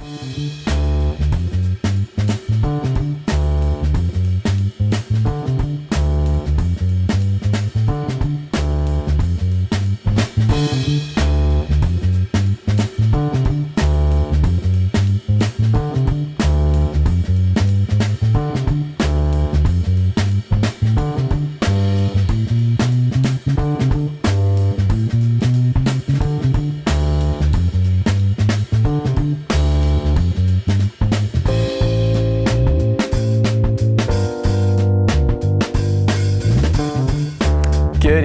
Good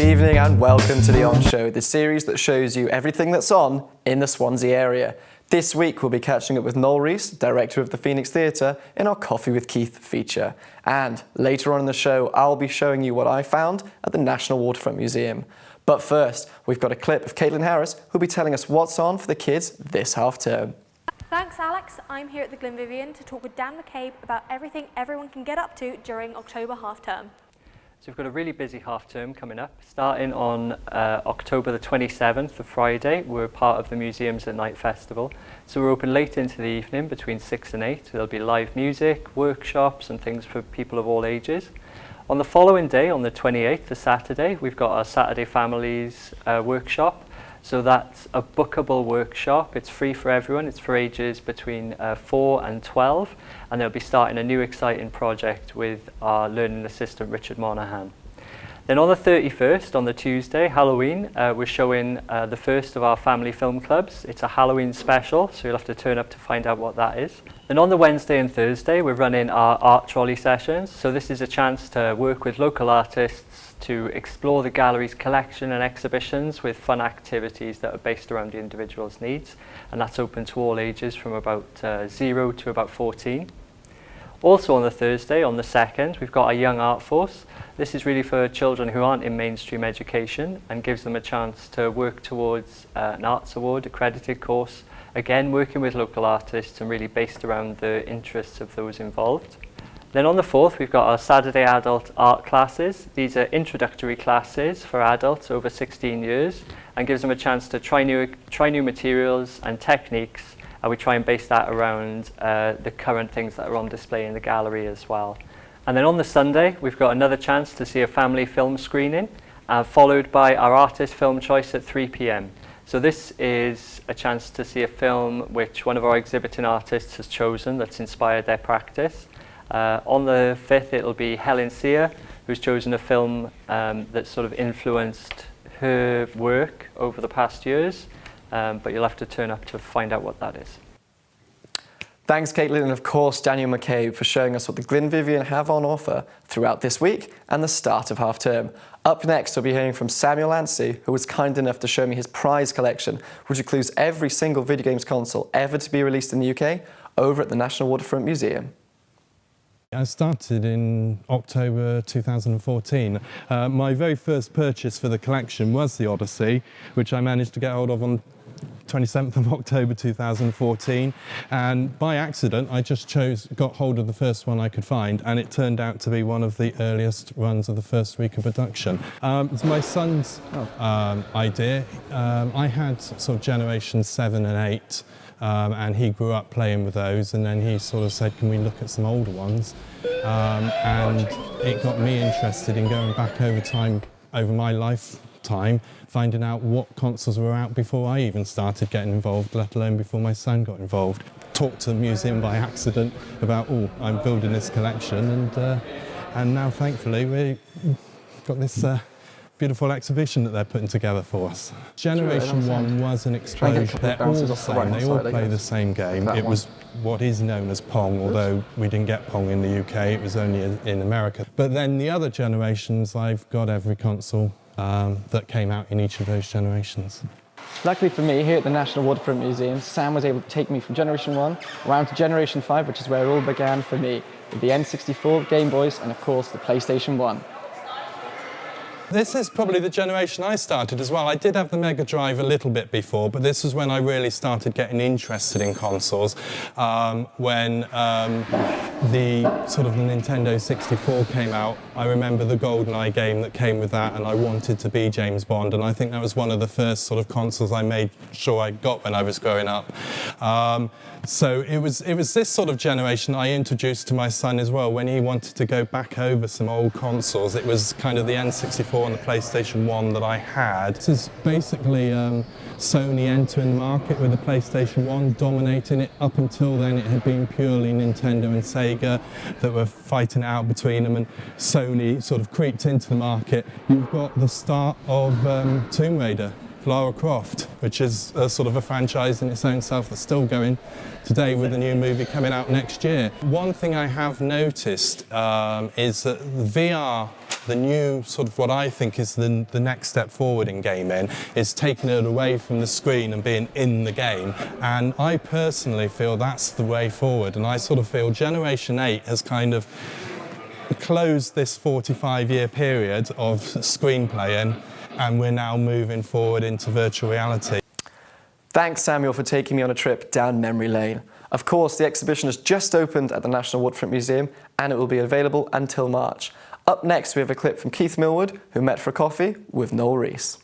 evening and welcome to The On Show, the series that shows you everything that's on in the Swansea area. This week we'll be catching up with Noel Rees, director of the Phoenix Theatre, in our Coffee with Keith feature. And later on in the show, I'll be showing you what I found at the National Waterfront Museum. But first, we've got a clip of Caitlin Harris, who'll be telling us what's on for the kids this half term. Thanks, Alex. I'm here at the Glenvivian to talk with Dan McCabe about everything everyone can get up to during October half term. So we've got a really busy half term coming up. Starting on October the 27th, the Friday, we're part of the Museums at Night Festival. So we're open late into the evening between 6 and 8. There'll be live music, workshops and things for people of all ages. On the following day, on the 28th, the Saturday, we've got our Saturday Families workshop. So that's a bookable workshop. It's free for everyone. It's for ages between 4 and 12. And they'll be starting a new exciting project with our learning assistant, Richard Monaghan. Then on the 31st, on the Tuesday, Halloween, we're showing the first of our family film clubs. It's a Halloween special, so you'll have to turn up to find out what that is. Then on the Wednesday and Thursday, we're running our art trolley sessions. So this is a chance to work with local artists to explore the gallery's collection and exhibitions with fun activities that are based around the individual's needs. And that's open to all ages from about 0 to about 14. Also on the Thursday, on the 2nd, we've got our Young Art Force. This is really for children who aren't in mainstream education and gives them a chance to work towards an Arts Award accredited course. Again, working with local artists and really based around the interests of those involved. Then on the 4th, we've got our Saturday adult art classes. These are introductory classes for adults over 16 years and gives them a chance to try new materials and techniques. And we try and base that around the current things that are on display in the gallery as well. And then on the Sunday, we've got another chance to see a family film screening, followed by our artist film choice at 3 p.m. So this is a chance to see a film which one of our exhibiting artists has chosen that's inspired their practice. On the 5th, it'll be Helen Sear, who's chosen a film that sort of influenced her work over the past years. But you'll have to turn up to find out what that is. Thanks, Caitlin, and of course, Daniel McCabe for showing us what the Glenvivian have on offer throughout this week and the start of half term. Up next, we'll be hearing from Samuel Anstee, who was kind enough to show me his prize collection, which includes every single video games console ever to be released in the UK, over at the National Waterfront Museum. I started in October 2014. My very first purchase for the collection was the Odyssey, which I managed to get hold of on 27th of October 2014, and by accident I just got hold of the first one I could find, and it turned out to be one of the earliest runs of the first week of production. It's my son's idea. I had sort of generation 7 and 8, and he grew up playing with those, and then he sort of said, can we look at some older ones? And it got me interested in going back over time, over my lifetime, finding out what consoles were out before I even started getting involved, let alone before my son got involved. Talked to the museum by accident about, oh, I'm building this collection, and now thankfully we've got this beautiful exhibition that they're putting together for us. Generation 1 was an explosion. They're all the same, they all play the same game. It was what is known as Pong, although we didn't get Pong in the UK, it was only in America. But then the other generations, I've got every console that came out in each of those generations. Luckily for me, here at the National Waterfront Museum, Sam was able to take me from Generation 1 around to Generation 5, which is where it all began for me, with the N64, Game Boys, and of course the PlayStation 1. This is probably the generation I started as well. I did have the Mega Drive a little bit before, but this was when I really started getting interested in consoles. When the sort of the Nintendo 64 came out, I remember the GoldenEye game that came with that, and I wanted to be James Bond, and I think that was one of the first sort of consoles I made sure I got when I was growing up. So it was this sort of generation I introduced to my son as well. When he wanted to go back over some old consoles, it was kind of the N64 and the PlayStation 1 that I had. This is basically Sony entering the market with the PlayStation 1, dominating it. Up until then it had been purely Nintendo and Sega that were fighting it out between them, and Sony sort of creeped into the market. You've got the start of Tomb Raider, Lara Croft, which is sort of a franchise in its own self that's still going today with a new movie coming out next year. One thing I have noticed is that VR, the new sort of what I think is the next step forward in gaming, is taking it away from the screen and being in the game. And I personally feel that's the way forward. And I sort of feel Generation 8 has kind of closed this 45-year period of screen playing, and we're now moving forward into virtual reality. Thanks, Samuel, for taking me on a trip down memory lane. Of course, the exhibition has just opened at the National Woodfront Museum, and it will be available until March. Up next, we have a clip from Keith Millwood, who met for a coffee with Noel Rees.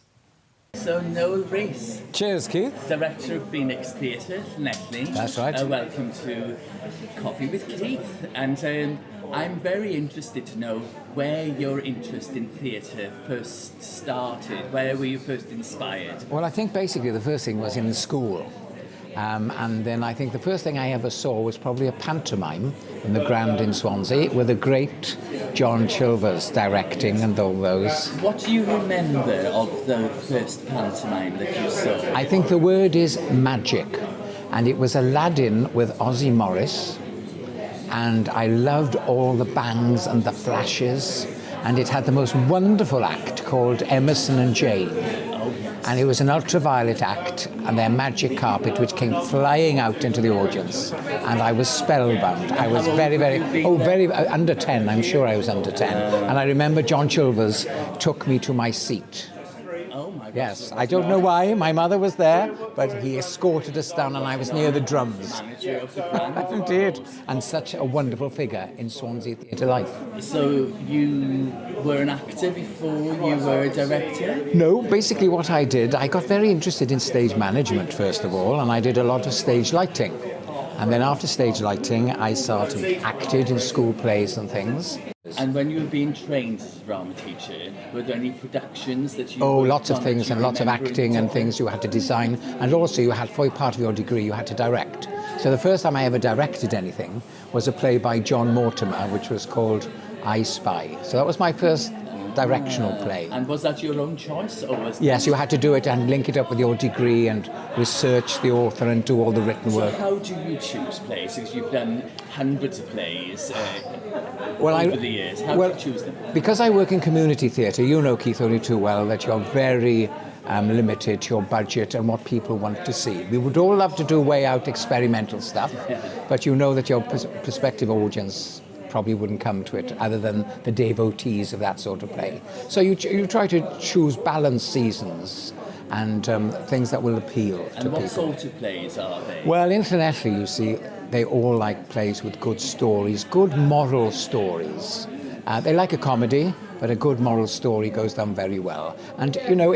So, Noel Rees. Cheers, Keith. Director of Phoenix Theatre, Netley. That's right. Welcome to Coffee with Keith. And I'm very interested to know where your interest in theatre first started. Where were you first inspired? Well, I think basically the first thing was in school. And then I think the first thing I ever saw was probably a pantomime in the Grand in Swansea with the great John Chilvers directing and all those. What do you remember of the first pantomime that you saw? I think the word is magic. And it was Aladdin with Ozzie Morris. And I loved all the bangs and the flashes. And it had the most wonderful act called Emerson and Jane. And it was an ultraviolet act and their magic carpet which came flying out into the audience. And I was spellbound. I was very under 10. I'm sure I was under 10. And I remember John Chilvers took me to my seat. Oh my gosh. Yes, I don't know why. My mother was there, but he escorted us down and I was near the drums. Manager of the Grand. Indeed. And such a wonderful figure in Swansea theatre life. So you were an actor before you were a director? No, basically what I did, I got very interested in stage management first of all, and I did a lot of stage lighting. And then after stage lighting, I sort of acted in school plays and things. And when you were being trained as a drama teacher, were there any productions that you... Oh, lots of things and lots of acting and things you had to design. And also you had, for part of your degree, you had to direct. So the first time I ever directed anything was a play by John Mortimer, which was called I Spy. So that was my first directional play. And was that your own choice? Or was Yes, you had to do it and link it up with your degree and research the author and do all the written work. So how do you choose plays? Because you've done hundreds of plays Well, over the years. How do you choose them? Because I work in community theatre, you know, Keith, only too well that you're very limited to your budget and what people want to see. We would all love to do way out experimental stuff, but you know that your prospective audience probably wouldn't come to it other than the devotees of that sort of play. So you try to choose balanced seasons and things that will appeal to people. And what sort of plays are they? Well, incidentally, you see, they all like plays with good stories, good moral stories. They like a comedy, but a good moral story goes down very well. And, you know,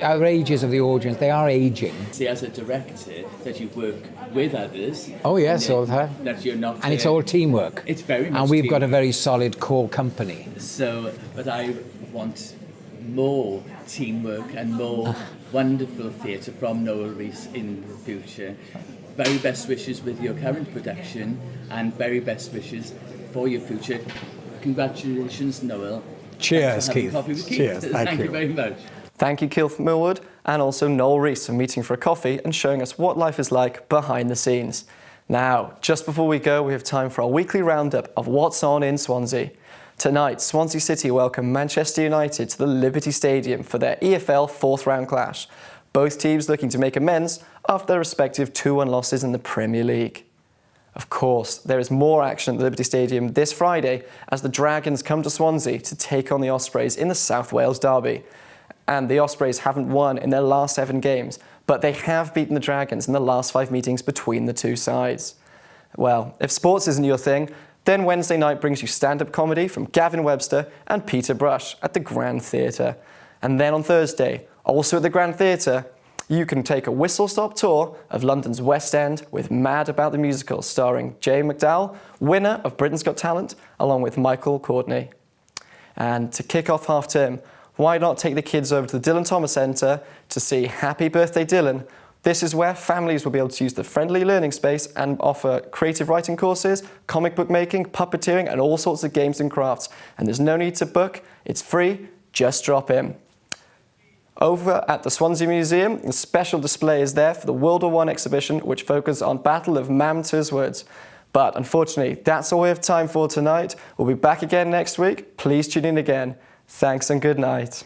our ages of the audience, they are aging. See, as a director, that you work with others. Oh, yes, all the time. That you're not... And it's all teamwork. It's very much And we've got a teamwork. very solid core company. So, but I want more teamwork and more wonderful theatre from Noel Rees in the future. Very best wishes with your current production and very best wishes for your future. Congratulations, Noel. Cheers, Keith. Coffee with Keith. Cheers, thank you. Very much. Thank you, Keith Millwood, and also Noel Rees for meeting for a coffee and showing us what life is like behind the scenes. Now, just before we go, we have time for our weekly roundup of what's on in Swansea. Tonight, Swansea City welcome Manchester United to the Liberty Stadium for their EFL fourth round clash. Both teams looking to make amends after their respective 2-1 losses in the Premier League. Of course, there is more action at the Liberty Stadium this Friday as the Dragons come to Swansea to take on the Ospreys in the South Wales derby. And the Ospreys haven't won in their last 7 games, but they have beaten the Dragons in the last 5 meetings between the two sides. Well, if sports isn't your thing, then Wednesday night brings you stand-up comedy from Gavin Webster and Peter Brush at the Grand Theatre. And then on Thursday, also at the Grand Theatre, you can take a whistle-stop tour of London's West End with Mad About the Musical, starring Jay McDowell, winner of Britain's Got Talent, along with Michael Courtney. And to kick off half-term, why not take the kids over to the Dylan Thomas Centre to see Happy Birthday Dylan? This is where families will be able to use the friendly learning space and offer creative writing courses, comic book making, puppeteering, and all sorts of games and crafts. And there's no need to book, it's free, just drop in. Over at the Swansea Museum, a special display is there for the World War I exhibition, which focuses on Battle of Mamters Woods. But unfortunately, that's all we have time for tonight. We'll be back again next week. Please tune in again. Thanks and good night.